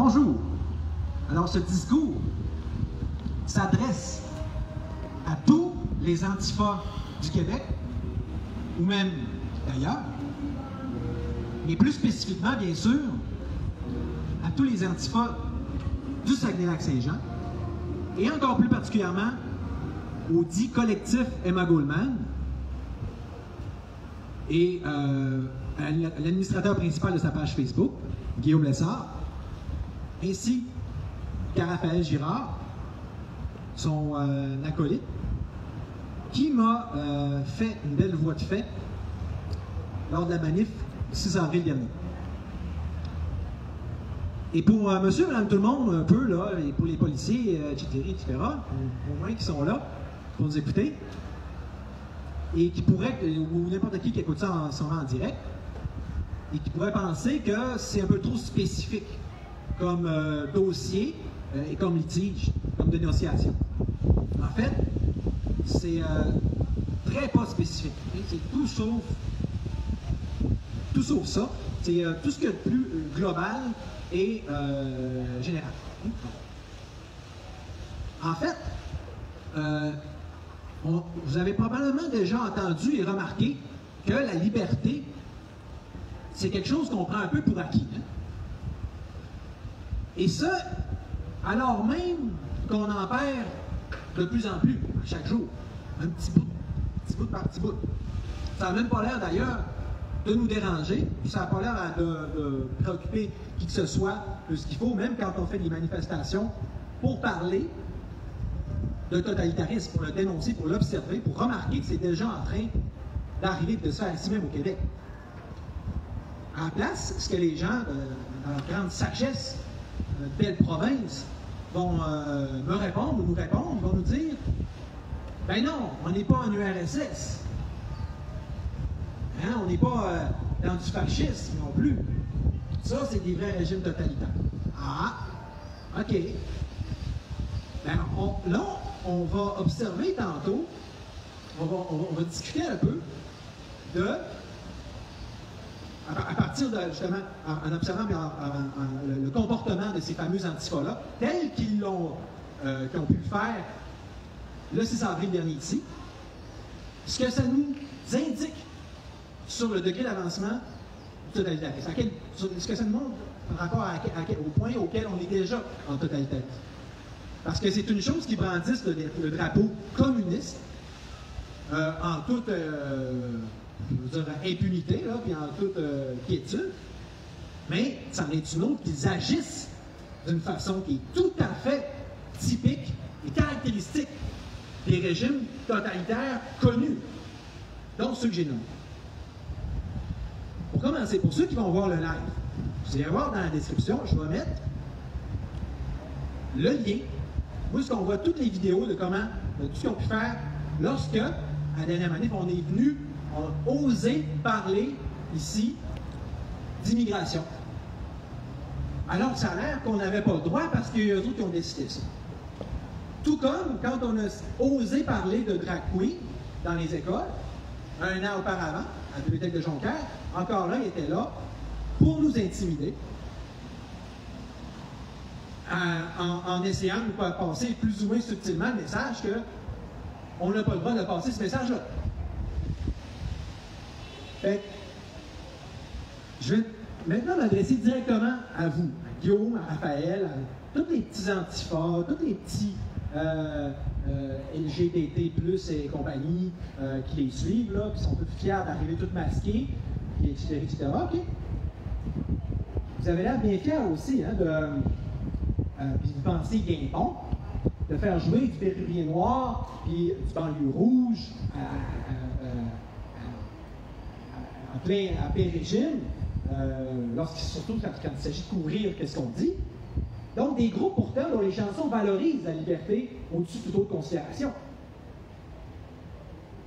Bonjour. Alors, ce discours s'adresse à tous les antifas du Québec, ou même d'ailleurs, mais plus spécifiquement, bien sûr, à tous les antifas du Saguenay-Lac-Saint-Jean, et encore plus particulièrement au dit collectif Emma Goldman, et à l'administrateur principal de sa page Facebook, Guillaume Lessard, ainsi qu'à Raphaël Girard, son acolyte, qui m'a fait une belle voix de fait lors de la manif du 6 avril dernier. Et pour monsieur, madame, tout le monde, un peu, là, et pour les policiers, etc., au moins qui sont là pour nous écouter, et qui pourraient, ou n'importe qui écoute ça en direct, et qui pourrait penser que c'est un peu trop spécifique comme dossier et comme litige, comme dénonciation. En fait, c'est très pas spécifique. C'est tout sauf ça. C'est tout ce qu'il y a de plus global et général. En fait, vous avez probablement déjà entendu et remarqué que la liberté, c'est quelque chose qu'on prend un peu pour acquis. Hein? Et ça, alors même qu'on en perd de plus en plus, chaque jour, un petit bout par petit bout. Ça n'a même pas l'air d'ailleurs de nous déranger, ça n'a pas l'air de préoccuper qui que ce soit de ce qu'il faut, même quand on fait des manifestations, pour parler de totalitarisme, pour le dénoncer, pour l'observer, pour remarquer que c'est déjà en train d'arriver de se faire ici même au Québec. En place, ce que les gens, dans leur grande sagesse, belle province, vont me répondre ou nous répondre, vont nous dire « Ben non, on n'est pas en URSS. Hein, on n'est pas dans du fascisme non plus. Ça, c'est des vrais régimes totalitaires. » Ah, OK. Ben, là, on va observer tantôt, on va discuter un peu de, à partir de, justement, en observant le comportement de ces fameux antifas-là, tels qu'ils ont pu le faire le 6 avril dernier ici, ce que ça nous indique sur le degré d'avancement du totalitarisme. Ce que ça nous montre par rapport au point auquel on est déjà en totalitarisme. Parce que c'est une chose qui brandisse le drapeau communiste en toute impunité, là, puis en toute quiétude, mais c'en est une autre qu'ils agissent d'une façon qui est tout à fait typique et caractéristique des régimes totalitaires connus, dont ceux que j'ai nommés. Pour commencer, pour ceux qui vont voir le live, vous allez voir dans la description, je vais mettre le lien où est-ce qu'on voit toutes les vidéos de comment, de tout ce qu'on pu faire lorsque, à la dernière manif, on est venu, on a osé parler ici d'immigration. Alors que ça a l'air qu'on n'avait pas le droit parce qu'il y a eux autres qui ont décidé ça. Tout comme quand on a osé parler de drag queen dans les écoles, un an auparavant, à la bibliothèque de Jonquière, encore là, il était là pour nous intimider, en essayant de nous faire passer plus ou moins subtilement le message qu'on n'a pas le droit de passer ce message-là. Je vais maintenant m'adresser directement à vous, à Guillaume, à Raphaël, à tous les petits antifas, tous les petits LGBT+, et compagnie qui les suivent, là, qui sont tous fiers d'arriver tous masqués, etc., etc. OK? Vous avez l'air bien fiers aussi, hein, puis vous pensez bien bon, de faire jouer du Péruvien noir, puis du banlieue rouge à plein régime, surtout quand il s'agit de couvrir qu'est-ce qu'on dit. Donc, des groupes pourtant dont les chansons valorisent la liberté au-dessus de toute autre considération.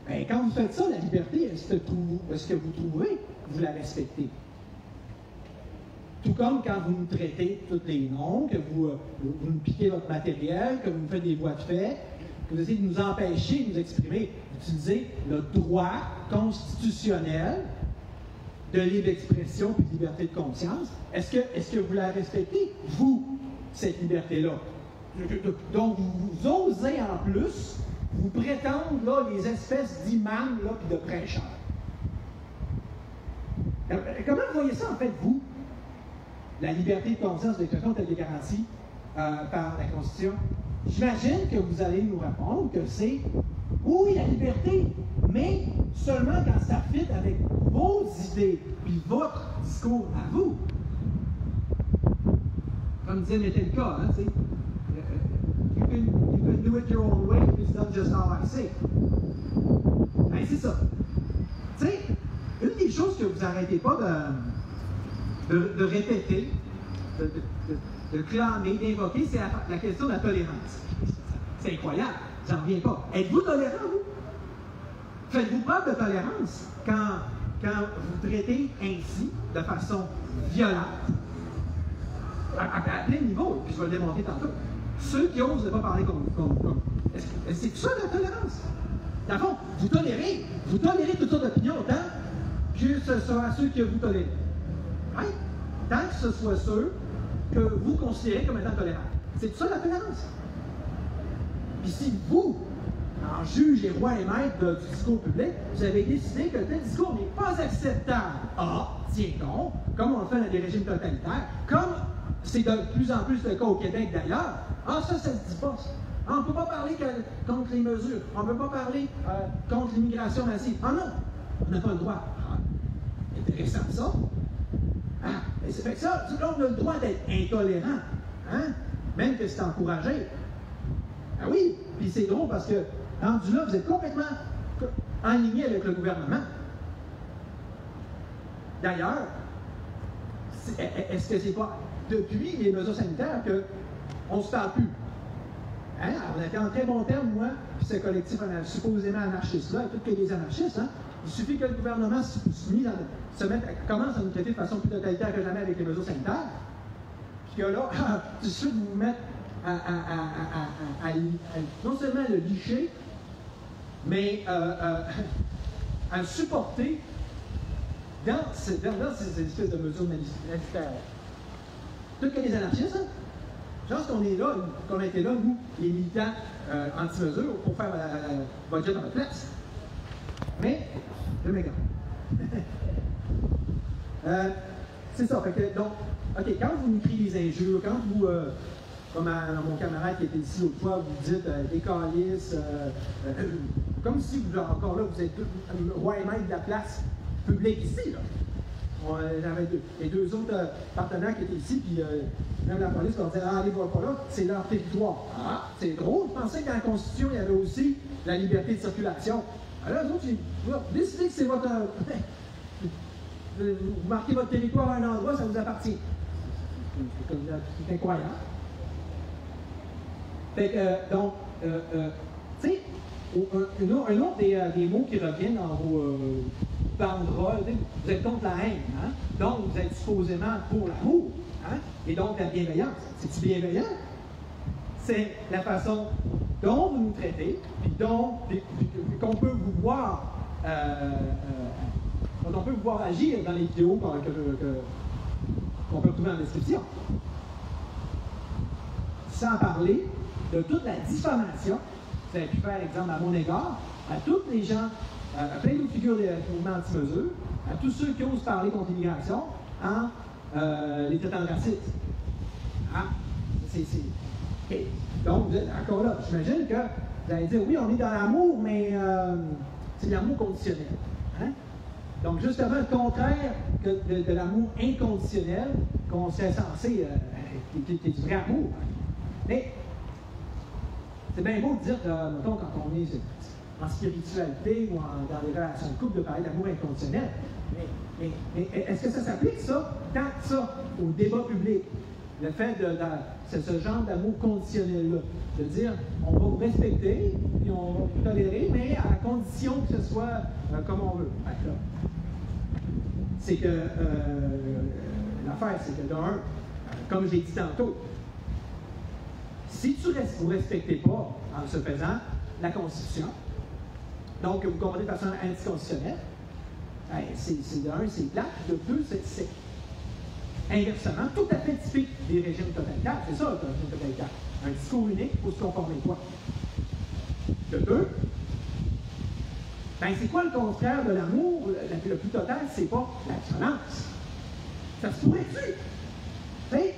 Bien, quand vous faites ça, la liberté, est-ce que vous trouvez que vous la respectez? Tout comme quand vous nous traitez tous les noms, que vous nous piquez votre matériel, que vous nous faites des voies de fait, que vous essayez de nous empêcher de nous exprimer, d'utiliser le droit constitutionnel de libre expression et de liberté de conscience. Est-ce que vous la respectez, vous, cette liberté-là? Donc, vous osez en plus vous prétendre là, les espèces d'imams et de prêcheurs. Comment vous voyez ça, en fait, vous? La liberté de conscience, d'expression telle que garantie par la Constitution? J'imagine que vous allez nous répondre que c'est, oui, la liberté, mais seulement quand ça fit avec vos idées puis votre discours à vous. Comme disait Metallica, hein, tu sais. You can do it your own way if it's done just how I say. Ben, c'est ça. Tu sais, une des choses que vous n'arrêtez pas de répéter, de clamer, d'invoquer, c'est la question de la tolérance. C'est incroyable, j'en reviens pas. Êtes-vous tolérant, vous? Faites-vous preuve de tolérance quand vous traitez ainsi, de façon violente, à plein niveau, puis je vais le démontrer tantôt. Ceux qui osent ne pas parler comme est-ce que c'est ça la tolérance? Dans le fond, vous tolérez toutes sortes d'opinions, tant que ce soit ceux que vous tolérez. Right? Tant que ce soit ceux que vous considérez comme étant tolérants. C'est ça la tolérance. Puis si vous, en juge et roi et maître du discours public, vous avez décidé que tel discours n'est pas acceptable. Ah, tiens donc, comme on le fait dans des régimes totalitaires, comme c'est de plus en plus le cas au Québec d'ailleurs, ah, ça se dit pas. Ah, on ne peut pas parler contre les mesures. On ne peut pas parler contre l'immigration massive. Ah non, on n'a pas le droit. Ah, intéressant ça. Ah, et ça fait que ça, là, on a le droit d'être intolérant. Hein? Même que c'est encouragé. Ah oui, puis c'est drôle parce que, rendu là, vous êtes complètement aligné avec le gouvernement. D'ailleurs, est-ce que c'est pas depuis les mesures sanitaires qu'on ne se parle plus? Hein? On était en très bon terme, moi, puis ce collectif supposément anarchiste-là, et tous les anarchistes, hein? Il suffit que le gouvernement commence à nous traiter de façon plus totalitaire que jamais avec les mesures sanitaires, puis que là, tout de suite, vous vous mettez à non seulement le licher, mais à le supporter dans ces espèces de mesures manifestaires. Tout que les anarchistes, hein? Je pense qu'on est là, qu'on a été là, nous, les militants anti-mesures, pour faire votre job à votre place. Mais, je m'égare. C'est ça, fait que, donc, OK, quand vous nous criez des injures, quand vous, comme mon camarade qui était ici l'autre fois, vous dites des calices, comme si vous, encore là, vous êtes roi et maître de la place publique ici, là. J'avais les deux autres partenaires qui étaient ici, puis même la police leur disait « Ah, allez voir pas là, c'est leur territoire. » Ah, c'est drôle, je pensais que dans la Constitution, il y avait aussi la liberté de circulation. Alors, les autres, vous décidez que c'est votre... vous marquez votre territoire à un endroit, ça vous appartient. C'est incroyable. Fait que, donc, tu sais, un autre des mots qui reviennent dans vos banderoles, vous êtes contre la haine, hein? Donc vous êtes supposément pour l'amour, hein? Et donc la bienveillance. C'est-tu bienveillant? C'est la façon dont vous nous traitez, puis qu'on peut vous voir, on peut vous voir agir dans les vidéos qu'on peut trouver en description. Sans parler de toute la diffamation. Vous avez pu faire exemple à mon égard, à tous les gens, à plein d'autres figures des mouvements anti-mesures, à tous ceux qui osent parler contre l'immigration en les traitant de racistes. Ah, okay. Donc, vous êtes encore là. J'imagine que vous allez dire, oui, on est dans l'amour, mais c'est l'amour conditionnel. Hein? Donc, justement, le contraire de l'amour inconditionnel qu'on serait censé, qui est du vrai amour. Mais, c'est bien beau de dire, mettons, quand on est en spiritualité ou dans des relations de couple, de parler d'amour inconditionnel. Mais est-ce que ça s'applique, ça, tant que ça, au débat public? Le fait c'est ce genre d'amour conditionnel-là. De dire, on va vous respecter, puis on va vous tolérer, mais à la condition que ce soit comme on veut. C'est que l'affaire, c'est que d'un, comme j'ai dit tantôt, si vous ne respectez pas, en se faisant, la Constitution, donc vous comprenez de façon anticonstitutionnelle, de un, c'est plate, de deux, c'est inversement tout à fait typique des régimes totalitaires. C'est ça, le régime totalitaire. Un discours unique, il faut se conformer quoi? De deux, ben c'est quoi le contraire de l'amour? Le plus total, c'est pas la violence. Ça se pourrait-tu? Tu sais,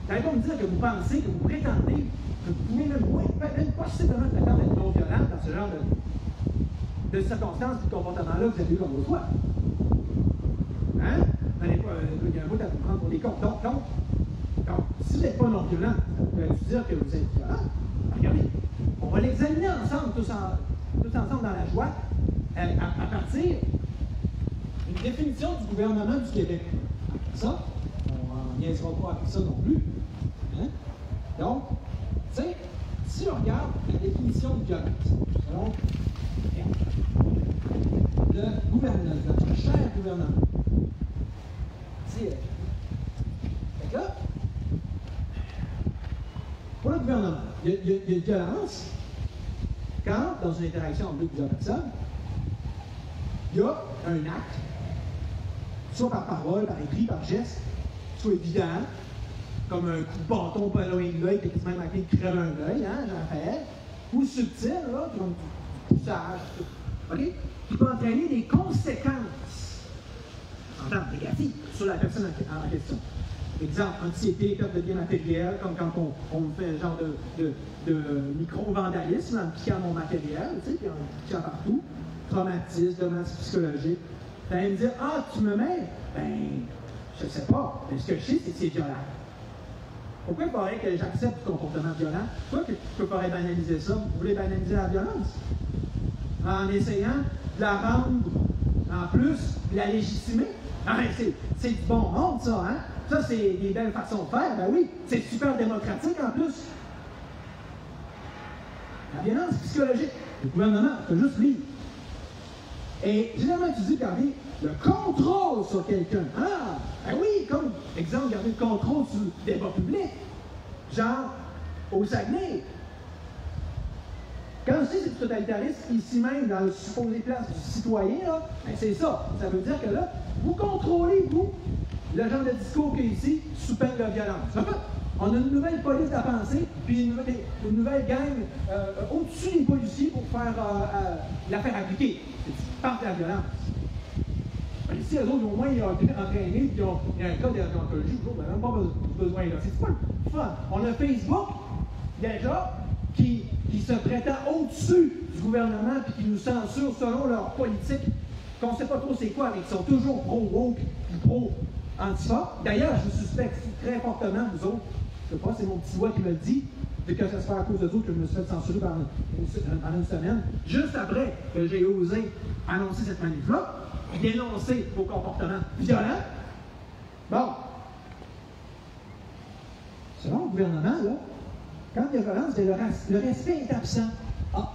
t'allez pas me dire que vous pensez, que vous prétendez, que vous pouvez même possiblement prétendre être non-violent dans ce genre de circonstances et de comportements-là que vous avez eu comme vos choix. Hein? Il y a un bout à vous prendre pour des comptes. Donc, si vous n'êtes pas non-violent, ça veut dire que vous êtes violent. Regardez, on va l'examiner ensemble, tous ensemble dans la joie, à partir d'une définition du gouvernement du Québec. Ça, on n'y niaisera pas avec ça non plus. Hein? Donc, tu sais, si on regarde la définition de violence, selon le gouvernement, notre cher gouvernement, fait que là, pour le gouvernement, il y a une violence quand, dans une interaction entre deux ou plusieurs personnes, il y a un acte, soit par parole, par écrit, par geste, soit évident, comme un coup de bâton pas loin de l'œil, qui est quasiment marqué de crève un œil, hein, Jean-Raphaël, ou subtil, là, comme du poussage, OK? Qui peut entraîner des conséquences en termes négatifs sur la personne en question. Exemple, anxiété, perte de biens matériels, comme quand on fait un genre de micro-vandalisme en piquant mon matériel, tu sais, puis en piquant partout, traumatisme, dommages psychologiques. Vous allez me dire, ah, tu me mets? Ben, je ne sais pas. Mais ce que je sais, c'est que c'est violent. Pourquoi il faudrait que j'accepte du comportement violent? Pourquoi je pourrais banaliser ça? Vous voulez banaliser la violence? En essayant de la rendre, en plus, de la légitimer? Ah, c'est du bon monde, ça, hein? Ça, c'est des belles façons de faire. Ben oui, c'est super démocratique en plus. La violence psychologique. Le gouvernement peut juste lire. Et généralement utilisé par le contrôle sur quelqu'un. Ah, ben oui, comme exemple, garder le contrôle sur le débat public. Genre, au Saguenay. Quand je dis que c'est du totalitarisme, ici même, dans le supposé place du citoyen, là, ben c'est ça. Ça veut dire que là, vous contrôlez, vous, le genre de discours qu'il y a ici, sous peine de violence. En fait, on a une nouvelle police de la pensée, puis une nouvelle gang au-dessus des policiers pour faire la faire appliquer. C'est par la violence. Ici, eux autres, au moins, ils ont été entraînés, puis il y a un cas d'anthologie, vous autres, même pas besoin là. C'est pas le fun. On a Facebook, déjà, qui se prétend au-dessus du gouvernement, puis qui nous censure selon leur politique, qu'on ne sait pas trop c'est quoi, mais qui sont toujours pro-woke, puis pro-antifa. D'ailleurs, je vous suspecte très fortement, vous autres, je ne sais pas, c'est mon petit doigt qui me le dit, que ça se fait à cause de vous que je me suis fait censurer pendant une semaine, juste après que j'ai osé annoncer cette manif-là, dénoncer vos comportements violents. Bon. Selon le gouvernement, là, quand il y a violence, le respect est absent. Ah.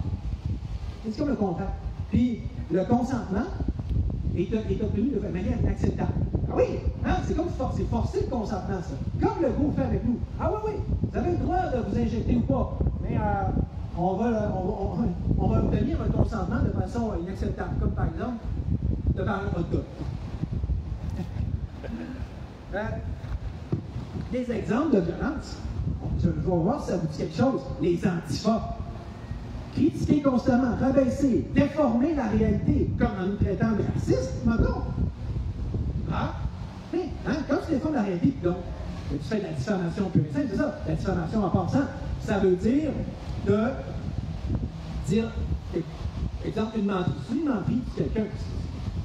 C'est comme le contrat. Puis, le consentement est obtenu de manière inacceptable. Ah oui, hein? C'est comme c'est forcé le consentement, ça. Comme le groupe fait avec nous. Ah oui, vous avez le droit de vous injecter ou pas, mais on va obtenir un consentement de façon inacceptable, comme par exemple devant un hot dog. Des exemples de violence. Je vais voir si ça vous dit quelque chose. Les antifas. Critiquer constamment, rabaisser, déformer la réalité, comme en nous traitant de racistes, maintenant. Ah! Hein? Quand tu déformes la réalité, donc, tu fais de la diffamation pure et simple, c'est ça. La diffamation en passant, ça veut dire exemple, une menterie. C'est une menterie de quelqu'un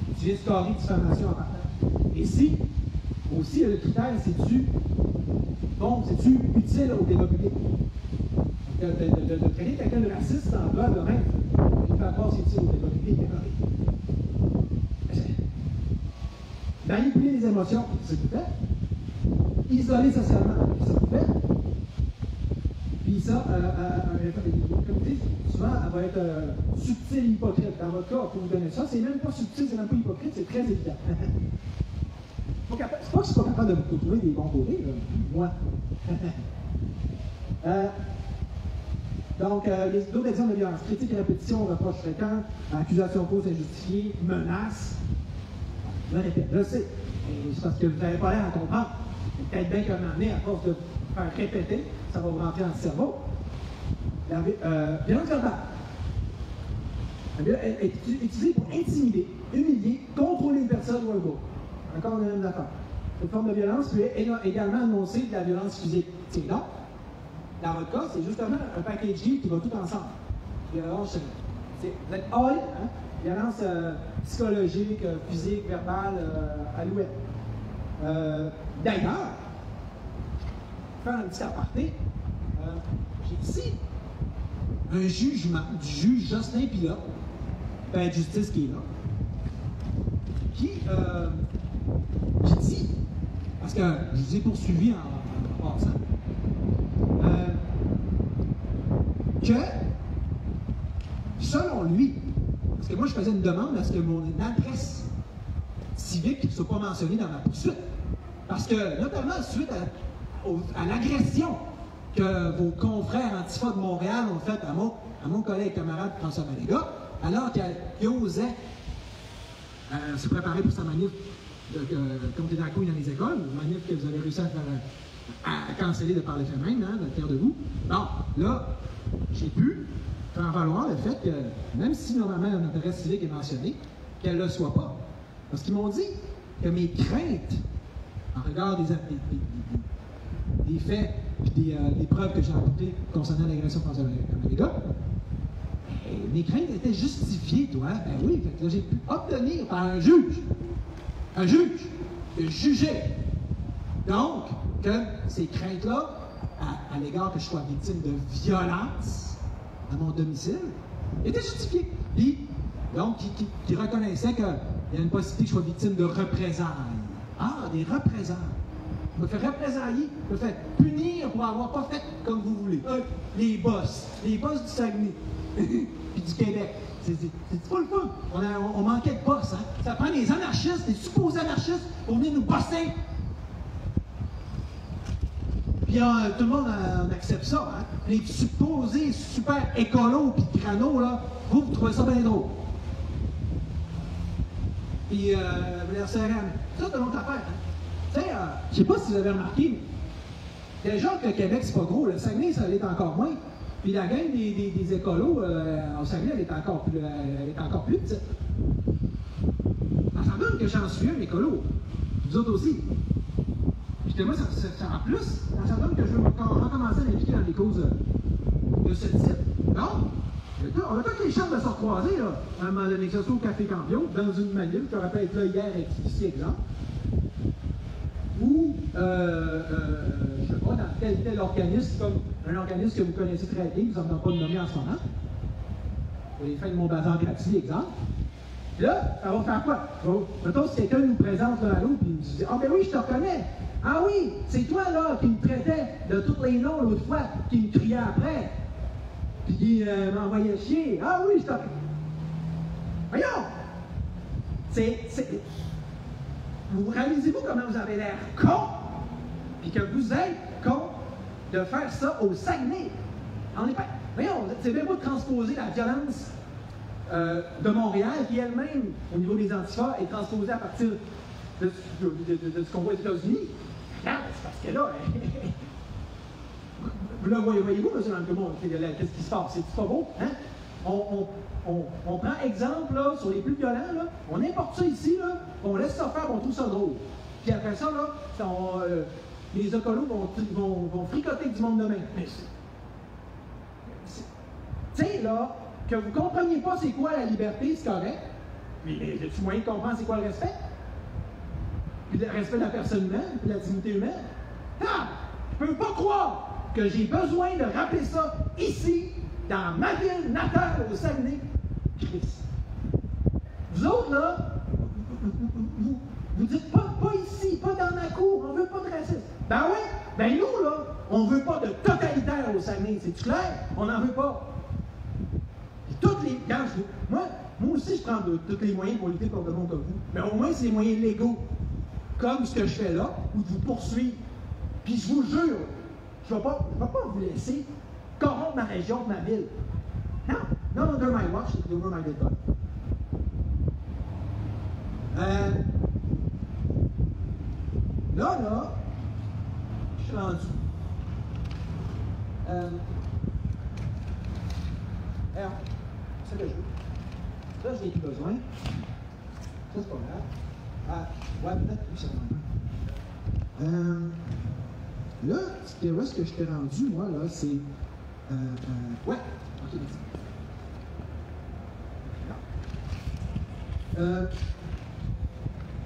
qui utilise scorer diffamation en partant. Et si, aussi, le critère, c'est-tu utile au débat public? De traiter quelqu'un de raciste sans preuve de même, il fait pas c'est utile au débat public, manipuler les émotions, c'est tout fait. Isoler socialement, c'est tout fait. Puis ça, comme je dis, souvent, elle va être subtile et hypocrite. Dans votre cas, pour vous donner ça, c'est même pas subtil, c'est même pas hypocrite, c'est très évident. C'est pas que je suis pas capable de vous trouver des bons côtés, moi. Donc, d'autres exemples de violence. Critique et répétition, reproche fréquent, accusation fausse injustifiée, menace. Je le répète, je le sais. Et c'est parce que vous n'avez pas l'air à comprendre. Peut-être bien qu'à un moment donné, à force de faire répéter, ça va vous rentrer dans le cerveau. La violence verbale. La violence est utilisée pour intimider, humilier, contrôler une personne ou un groupe. Encore une même affaire. Cette forme de violence peut également annoncer de la violence physique. C'est là. Dans votre cas, c'est justement un package qui va tout ensemble. Violence, vous êtes all, hein? Violence psychologique, physique, verbale, alouette. D'ailleurs, faire un petit aparté, j'ai ici un jugement du juge Jocelyn Pilote, palais de justice qui est là, qui, j'ai dit, parce que je vous ai poursuivi en passant, que, selon lui, parce que moi je faisais une demande à ce que mon adresse civique ne soit pas mentionnée dans ma poursuite, parce que, notamment suite à l'agression que vos confrères Antifa de Montréal ont faite à mon collègue camarade François Maléga, alors qu'il osait se préparer pour sa manif contre les drag queens dans les écoles, une manif que vous avez réussi à canceller de par l'effet même, hein, de terre debout. Bon, là, j'ai pu faire valoir le fait que, même si normalement notre adresse civique est mentionnée, qu'elle ne le soit pas. Parce qu'ils m'ont dit que mes craintes, en regard des faits et des preuves que j'ai apportées concernant l'agression de François Maléga, mes craintes étaient justifiées, toi. Ben oui, fait que là, j'ai pu obtenir par un juge, de juger. Donc, que ces craintes-là, à l'égard que je sois victime de violence à mon domicile, étaient justifiées. Puis, donc, qui reconnaissait qu'il y a une possibilité que je sois victime de représailles. Ah, des représailles. Je me fais représailler, je me fais punir pour avoir pas fait comme vous voulez. Les boss du Saguenay, puis du Québec. C'est pas le fun. On manquait de boss, hein. Ça prend des anarchistes, des supposés anarchistes, pour venir nous bosser. Puis tout le monde accepte ça, hein. Les supposés super écolos puis crânos, là, vous trouvez ça bien drôle. Puis, ça, c'est une autre affaire, hein. Tu sais, je sais pas si vous avez remarqué, mais déjà que le Québec, c'est pas gros. Le Saguenay, ça l'est encore moins. Puis la gang des écolos, au Saguenay, elle est encore plus petite. Ça donne que j'en suis un écolo. Vous autres aussi. Puis moi, en plus, ça donne que je veux recommencer à m'impliquer dans des causes de ce type. Donc, on a toutes les chances de se recroiser, là, à un moment donné, que ce soit au Café Campion, dans une manif, je rappelle être là hier avec ici, exemple. Ou, je ne sais pas, dans tel organisme, comme un organisme que vous connaissez très bien, que vous n'en avez pas de nommer en ce moment. Pour les fins de mon bazar gratuit, exemple. Là, ça va faire quoi? Mettons, si quelqu'un nous présente là à l'autre, puis il nous dit, ah ben oui, je te reconnais. Ah oui, c'est toi là qui me traitais de tous les noms l'autre fois, qui me criait après, puis qui m'envoyait chier. Ah oui, je te reconnais. Voyons! Vous réalisez-vous comment vous avez l'air con, puis que vous êtes con de faire ça au Saguenay? On est pas. Voyons, c'est même pas de transposer la violence de Montréal, qui elle-même, au niveau des antifas, est transposée à partir de ce qu'on voit aux États-Unis. Regarde, c'est parce que là, vous le voyez-vous, monsieur Lancomont, qu'est-ce qui se passe? C'est pas beau, hein? On prend exemple là, sur les plus violents, là, on importe ça ici, là, on laisse ça faire, on trouve ça drôle. Puis après ça, là, les écolos vont fricoter du monde de même. Mais tu sais, là, que vous ne compreniez pas c'est quoi la liberté, c'est correct, mais y-a-tu moyen de comprendre c'est quoi le respect? Puis le respect de la personne humaine, puis de la dignité humaine? Ah! Je ne peux pas croire que j'ai besoin de rappeler ça ici, dans ma ville natale au Saguenay. Vous autres, là, vous dites pas ici, pas dans ma cour, on veut pas de racisme. Ben oui, ben nous, là, on veut pas de totalitaire au Saguenay, c'est-tu clair? On n'en veut pas. Et toutes les. Moi aussi, je prends tous les moyens pour lutter contre le monde comme vous. Mais au moins, c'est les moyens légaux, comme ce que je fais là, ou de vous poursuivre. Puis je vous jure, je ne vais pas vous laisser corrompre ma région, ma ville. Non, not under my watch, it's over my dead body. Là, je suis rendu. Alors, c'est ça que je veux. Ça, je n'ai plus besoin. Ça, c'est pas grave. Ah, ouais, peut-être plus, c'est vraiment. Là, où est-ce que je t'ai rendu, moi, là, c'est. Ouais, ok, merci.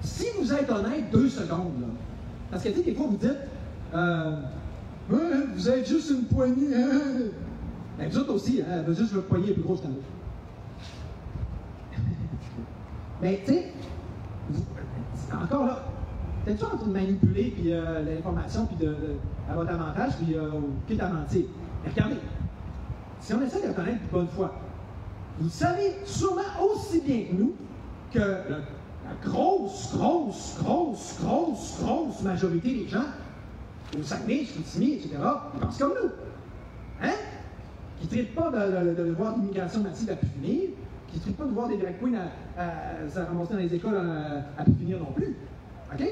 Si vous êtes honnête 2 secondes, là, parce que, tu sais, des fois, vous dites, ouais, vous êtes juste une poignée, hein? Ben, vous autres aussi, hein, juste votre poignée est plus grosse que l'autre. Mais, tu sais, encore là, t'es-tu en train de manipuler puis, l'information puis à votre avantage, puis quitte à mentir? Mais regardez, si on essaie de connaître une bonne fois, vous savez sûrement aussi bien que nous que la grosse majorité des gens, au Saguenay, Chicoutimi, etc., ils pensent comme nous. Hein? Qui ne traitent pas de voir l'immigration massive à pu finir, qui ne traitent pas de voir des drag queens à ramasser dans les écoles à pu finir non plus. OK?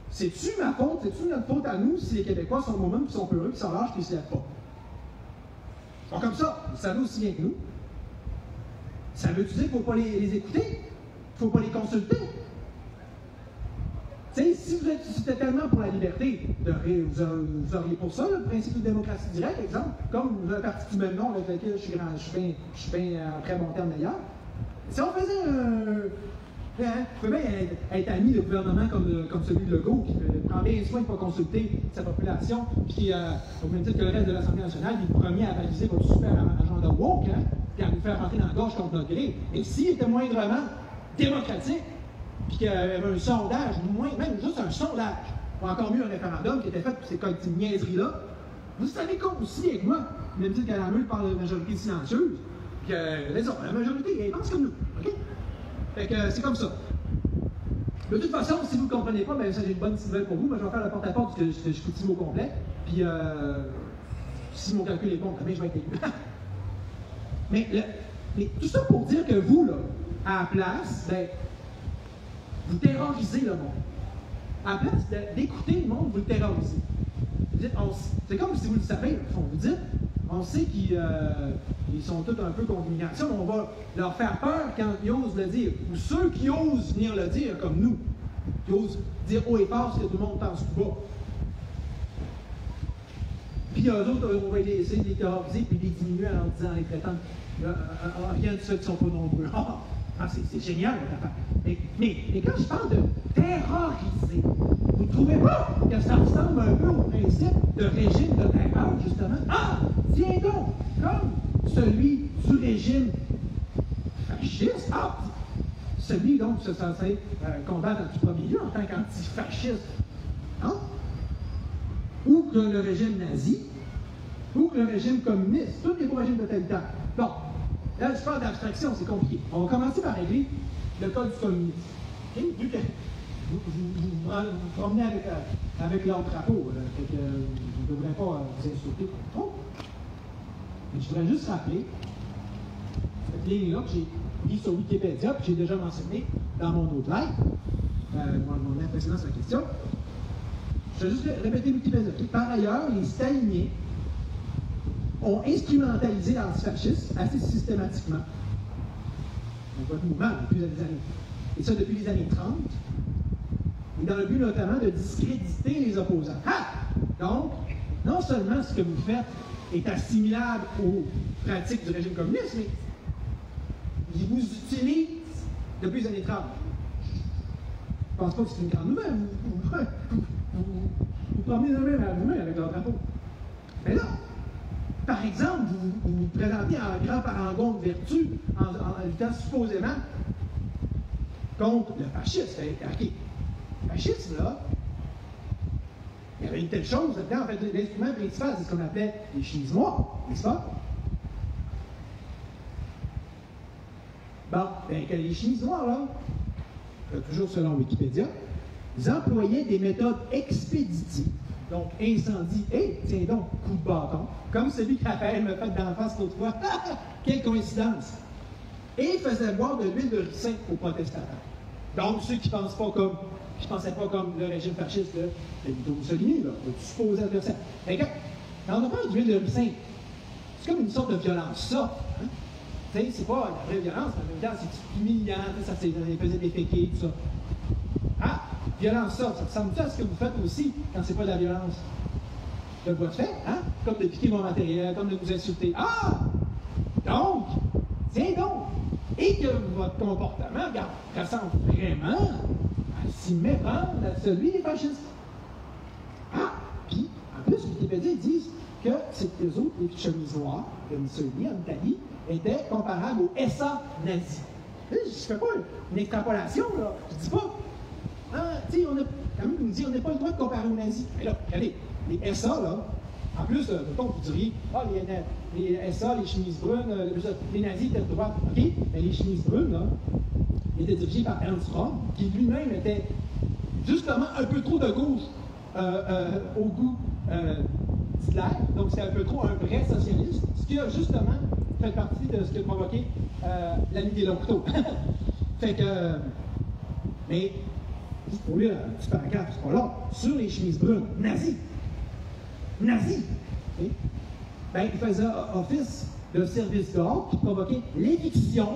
C'est-tu ma faute, c'est-tu notre faute à nous si les Québécois sont au moment qui sont peureux, qui sont lâches, qui ne se lèvent pas? Ils sont comme ça, vous savez aussi bien que nous. Ça veut-tu dire qu'il ne faut pas les écouter? Il ne faut pas les consulter? Tu sais, si vous êtes tellement pour la liberté, vous auriez pour ça le principe de démocratie directe, exemple, comme le parti du même nom avec lequel je suis bien en très bon terme d'ailleurs. Si on faisait vous pouvez bien être ami de gouvernement comme celui de Legault, qui prend bien soin de ne pas consulter sa population, puis au même titre que le reste de l'Assemblée nationale, il est le premier à avaliser votre super agenda woke, hein, puis à vous faire rentrer dans la gorge contre notre gré. Et s'il était moindrement démocratique, puis qu'il y avait un sondage, même juste un sondage, ou encore mieux un référendum qui était fait pour ces niaiseries-là, vous savez comme aussi bien que moi, même titre qu'à la meule parle de majorité silencieuse, puis la majorité, elle pense comme nous. OK? Fait que c'est comme ça. De toute façon, si vous ne comprenez pas, ben ça j'ai une bonne nouvelle pour vous. Ben, je vais faire le porte-à-porte du Chicoutimi au complet. Puis si mon calcul est bon, demain je vais être élu. mais tout ça pour dire que vous, là, à la place, ben, vous terrorisez le monde. À la place d'écouter le monde, vous le terrorisez. C'est comme si vous le savez, vous dites, on sait qu'ils sont tous un peu contre l'immigration, mais on va leur faire peur quand ils osent le dire. Ou ceux qui osent venir le dire, comme nous, qui osent dire haut et fort ce que tout le monde pense tout bas. Puis eux autres, on va essayer de les terroriser puis de les diminuer en disant, les traitant rien de ceux qui ne sont pas nombreux. C'est génial, votre affaire. Mais quand je parle de terroriser, vous ne trouvez pas que ça ressemble un peu au principe de régime de terreur, justement? Ah! Tiens donc! Comme celui du régime fasciste. Ah! Celui, donc, c'est censé combattre en tout premier lieu en tant qu'antifasciste. Hein? Ou que le régime nazi, ou que le régime communiste. Tous les beaux régimes totalitaires. Bon. Là, je parle d'abstraction, c'est compliqué. On va commencer par régler le code du communisme. Okay? Vu que vous promenez avec leur drapeau, fait que vous ne devrez pas vous insulter comme trop. Mais je voudrais juste rappeler cette ligne-là que j'ai mise sur Wikipédia, que j'ai déjà mentionné dans mon autre live, mon impressionnant sur la question. Je vais juste répéter Wikipédia. Par ailleurs, les staliniens ont instrumentalisé l'antifascisme assez systématiquement. Donc, votre mouvement depuis les années. Et ça depuis les années 30. Et dans le but notamment de discréditer les opposants. Ah! Donc, non seulement ce que vous faites est assimilable aux pratiques du régime communiste, mais ils vous utilisent depuis les années 30. Je ne pense pas que c'est une grande nouvelle. Vous promenez de même à vous-même avec leur drapeau. Mais là, par exemple, vous vous présentez en grand parangon de vertu en luttant supposément contre le fascisme. OK. Le fascisme, là, il y avait une telle chose là-dedans. En fait, l'instrument principal, c'est ce qu'on appelait les chemises noires, n'est-ce pas? Bon, bien, que les chemises noires, là, toujours selon Wikipédia, ils employaient des méthodes expéditives Donc, incendie et, tiens donc, coup de bâton, comme celui que Raphaël m'a fait d'en face l'autre fois. Quelle coïncidence! Et il faisait boire de l'huile de ricin aux protestataires. Donc, ceux qui ne pensaient pas comme le régime fasciste de Benito Mussolini, là, le supposé adversaire. Mais quand on parle d'huile de ricin, c'est comme une sorte de violence, ça. Hein? Tu sais, c'est pas la vraie violence, mais en même temps, c'est humiliant, ça faisait des féquets, tout ça. Ah, violence, ça ressemble à ce que vous faites aussi quand c'est pas de la violence. De votre fait, hein? Comme de piquer mon matériel, comme de vous insulter. Ah! Donc, tiens donc! Et que votre comportement, regarde, ressemble vraiment à s'y méprendre à celui des fascistes. Ah! Puis, en plus, Wikipédia, ils disent que eux autres, les chemises noires de Mussolini en Italie, étaient comparables aux SA nazis. Je ne fais pas une extrapolation, là. Je ne dis pas. Ah, tu sais, on a quand même dit on n'a pas le droit de comparer aux nazis. Mais là, regardez, les SA, là, en plus, mettons, vous diriez, ah, les SA, les chemises brunes, les nazis étaient de droite. OK, mais les chemises brunes, là, étaient dirigées par Ernst Röhm, qui lui-même était justement un peu trop de gauche au goût d'Hitler. Donc, c'est un peu trop un vrai socialiste, ce qui a justement fait partie de ce qui a provoqué la nuit des longs couteaux. Fait que. Mais, pour lire un petit paragraphe, c'est pas long, sur les chemises brunes, nazis. Nazis! Okay? Ben, il faisait office de service d'ordre qui provoquait l'éviction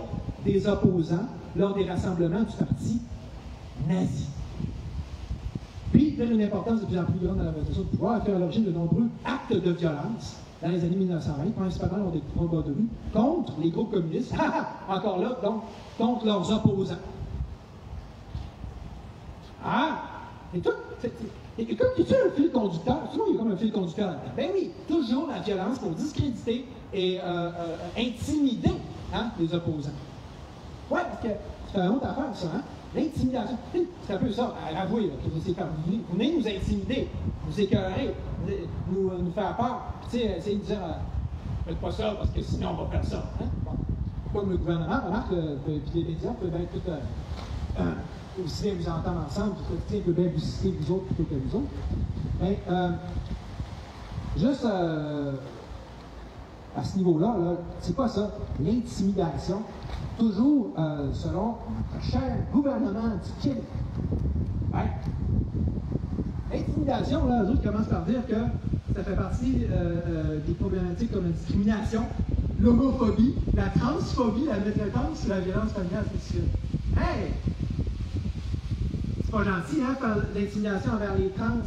des opposants lors des rassemblements du parti nazi. Puis, il donne une importance de plus en plus grande dans la votation du pouvoir, a fait à l'origine de nombreux actes de violence dans les années 1920, principalement lors des combats de rue, contre les groupes communistes, encore là, donc, contre leurs opposants. Ah! Et tout, et comme tu un fil conducteur, souvent il y a comme un fil conducteur là-dedans. Ben oui, toujours la violence pour discréditer et intimider les opposants. Ouais, parce que c'est une autre affaire, ça, hein? L'intimidation. C'est un peu ça, à avouer, là, que vous venez nous intimider, nous écœurer, nous faire peur. Tu sais, essayer de dire, faites pas ça parce que sinon on va faire ça. Hein? Bon. Comme le gouvernement, remarque, puis les médias peuvent être tout. Aussi bien vous entendre ensemble, puis peut bien vous citer vous autres plutôt que nous autres. Mais juste à ce niveau-là, -là, c'est pas ça. L'intimidation, toujours selon notre cher gouvernement du Québec. Ouais. L'intimidation, là, eux autres commencent par dire que ça fait partie des problématiques comme la discrimination, l'homophobie, la transphobie, la maltraitance, la violence familiale sexuelle. Hey! C'est pas gentil, hein, faire l'intimidation envers les trans,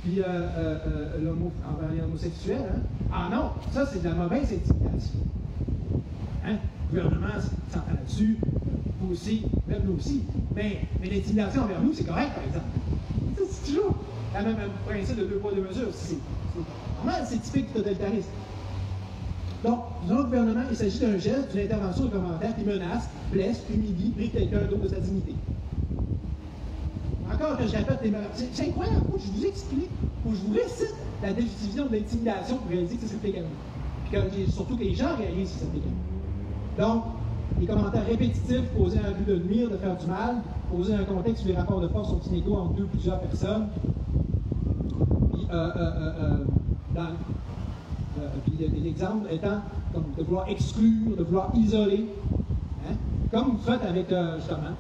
puis envers les homosexuels, hein? Ah non, ça c'est de la mauvaise intimidation. Hein? Le gouvernement s'entend là-dessus, vous aussi, même nous aussi. Mais l'intimidation envers nous, c'est correct, par exemple. C'est toujours le même principe de 2 poids 2 mesures. Normal, c'est typique du totalitarisme. Donc, dans le gouvernement, il s'agit d'un geste, d'une intervention réglementaire qui menace, blesse, humilie, prive quelqu'un d'autre de sa dignité. Encore que je répète les menaces. C'est incroyable. Faut que je vous explique, faut que je vous récite la définition de l'intimidation pour réaliser que c'est légalement. Puis surtout que les gens réalisent que c'est légalement. Donc, les commentaires répétitifs posés en vue de nuire, de faire du mal, posés dans un contexte où les rapports de force sont inégaux entre 2 ou plusieurs personnes. Puis, l'exemple étant comme de vouloir exclure, de vouloir isoler, hein, comme vous faites avec justement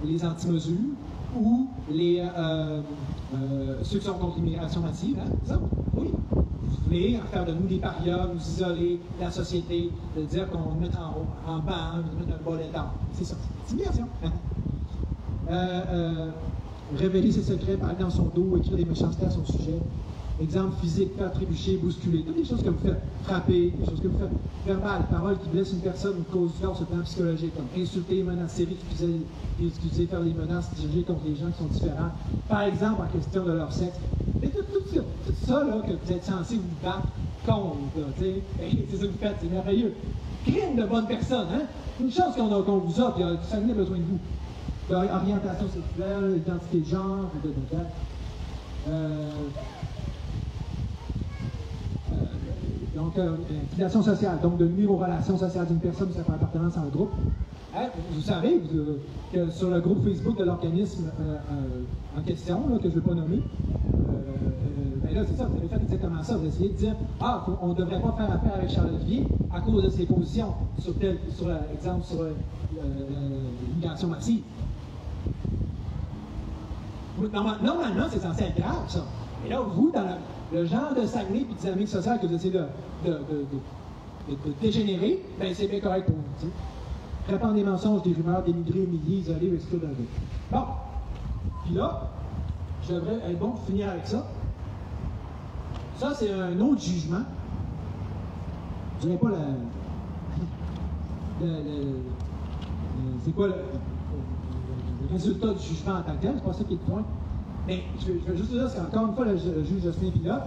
les anti-mesures ou les ceux qui sont contre l'immigration massive, hein, ça? Oui. Vous voulez faire de nous des parias, nous isoler de la société, de dire qu'on nous met en banc, nous met un bol d'état. C'est ça, c'est l'intimidation. Révéler ses secrets, parler dans son dos, écrire des méchancetés à son sujet. Exemple physique, faire trébucher, bousculer, toutes les choses que vous faites, frapper, des choses que vous faites verbales, paroles qui blessent une personne ou causent du tort sur le plan psychologique, comme insulter, menacer, excuser, faire des menaces dirigées contre les gens qui sont différents, par exemple en question de leur sexe. Et tout ça là, que vous êtes censé vous battre contre, c'est ça que vous faites, c'est merveilleux. Crime de bonne personne, hein? Une chance qu'on vous a, puis ça n'a besoin de vous. Orientation sexuelle, identité de genre, donc, filiation sociale, donc de nuire aux relations sociales d'une personne ou sa appartenance à un groupe. Hein, vous savez que sur le groupe Facebook de l'organisme en question, là, que je ne vais pas nommer, ben là, c'est ça, vous avez fait exactement ça. Vous avez essayé de dire, ah, on ne devrait pas faire affaire avec Charles Olivier à cause de ses positions sur exemple, sur l'immigration massive. Normalement, c'est censé être grave, ça. Et là, vous, dans le genre de Saguenay et de dynamique sociale que vous essayez de dégénérer, ben c'est bien correct pour vous. Répandre des mensonges, des rumeurs, dénigrer, humilier, isoler ou exclure d'un but. Bon. Puis là, je devrais être bon pour finir avec ça. Ça, c'est un autre jugement. Je ne dirais pas c'est quoi le résultat du jugement en tant que tel, c'est pas ça qui est le point. Mais je veux juste dire, c'est encore une fois le juge Jocelyn Pilote.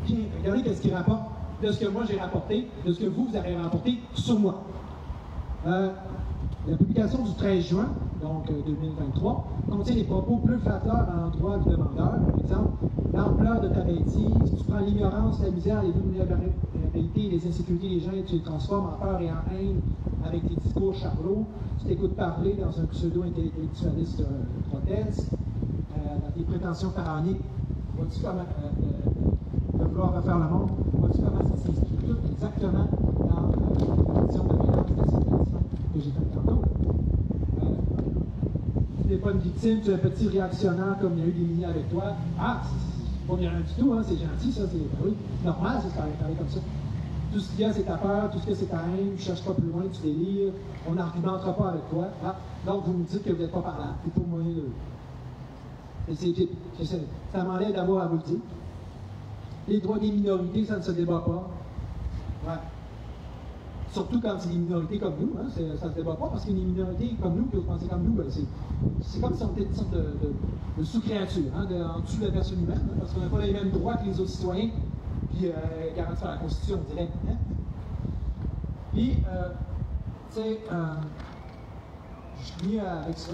Puis regardez qu'est-ce qu'il rapporte de ce que moi j'ai rapporté, de ce que vous avez rapporté sur moi. La publication du 13 juin, donc 2023, contient des propos peu flatteurs à l'endroit du demandeur. Par exemple, l'ampleur de ta bêtise, tu prends l'ignorance, la misère, les vulnérabilités, les insécurités des gens et tu les transformes en peur et en haine avec tes discours charlots. Tu t'écoutes parler dans un pseudo-intellectualiste prothèse, dans tes prétentions pharaoniques. Vois-tu comment de vouloir refaire le monde? Vois-tu comment ça s'inscrit tout exactement dans la condition de violence d'assimilation que j'ai faite tantôt? Tu n'es pas une victime, tu es un petit réactionnaire comme il y a eu des mini avec toi. Ah, c'est pas bien du tout, hein, c'est gentil, ça, c'est oui, normal, c'est parler comme ça. Tout ce qu'il y a, c'est ta peur, tout ce qu'il y a, c'est ta haine, tu ne cherches pas plus loin, tu délires, on n'argumentera pas avec toi. Ah, donc, vous me dites que vous n'êtes pas parlable, c'est pas moyen de. Ça m'enlève d'avoir à vous le dire. Les droits des minorités, ça ne se débat pas. Ouais. Surtout quand c'est des minorités comme nous, hein, ça ne se débat pas, parce qu'il y a des minorités comme nous, que vous pensez comme nous, ben c'est comme si on était une sorte de sous-créature, hein, en dessous de la personne humaine, hein, parce qu'on n'a pas les mêmes droits que les autres citoyens, puis garantis par la Constitution, on dirait. Hein? Puis, tu sais, je finis avec ça.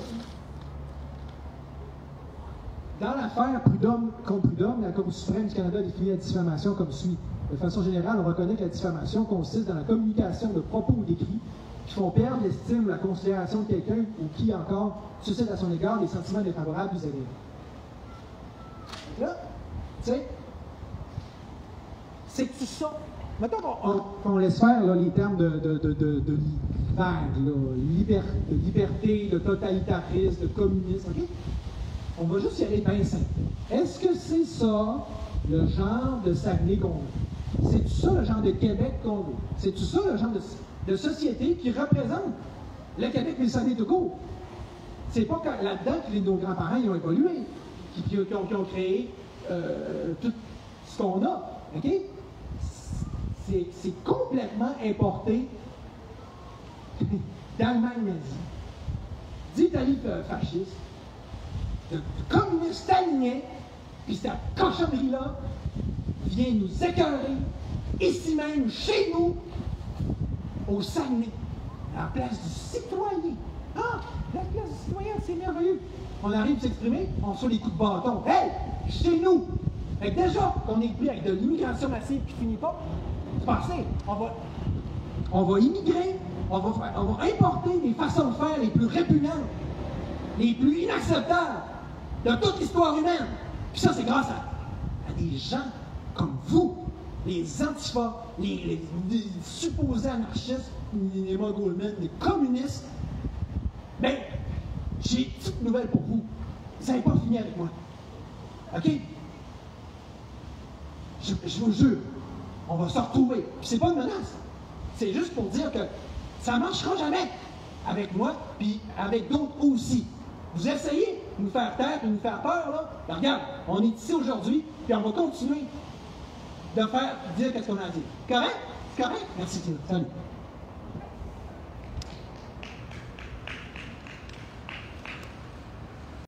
Dans l'affaire Prud'homme contre Prud'homme, la Cour suprême du Canada définit la diffamation comme suit. De façon générale, on reconnaît que la diffamation consiste dans la communication de propos ou d'écrits qui font perdre l'estime ou la considération de quelqu'un ou qui, encore, suscite à son égard des sentiments défavorables ou agréables. Donc là, tu sais, c'est tout ça. Maintenant qu'on laisse faire là, les termes de liberté, de totalitarisme, de communisme, ok? On va juste y aller bien simple. Est-ce que c'est ça le genre de Saguenay qu'on veut? C'est-tu ça le genre de Québec qu'on veut? C'est-tu ça le genre de société qui représente le Québec et le Saguenay tout court? C'est pas là-dedans que nos grands-parents ont évolué, qui ont créé tout ce qu'on a. OK? C'est complètement importé d'Allemagne nazie, d'Italie fasciste, de communistes stalinien, puis cette cochonnerie-là vient nous écœurer, ici même, chez nous, au Saguenay, à la place du citoyen. Ah, la place du citoyen, c'est merveilleux. On arrive à s'exprimer, on reçoit des coups de bâton. Hey, chez nous! Fait que déjà, qu'on est pris avec de l'immigration massive qui finit pas, pensez, on va immigrer, on va importer des façons de faire les plus répugnantes, les plus inacceptables de toute l'histoire humaine. Puis ça, c'est grâce à des gens comme vous, les antifas, les supposés anarchistes, les mongols-men, les communistes. Mais j'ai une petite nouvelle pour vous. Vous n'avez pas fini avec moi. OK? Je vous jure, on va se retrouver. Puis c'est pas une menace. C'est juste pour dire que ça ne marchera jamais avec moi, puis avec d'autres aussi. Vous essayez de nous faire taire et nous faire peur, là. Ben, regarde, on est ici aujourd'hui, puis on va continuer de dire qu'est-ce qu'on a à dire. Correct? Correct? Merci, Tina. Salut.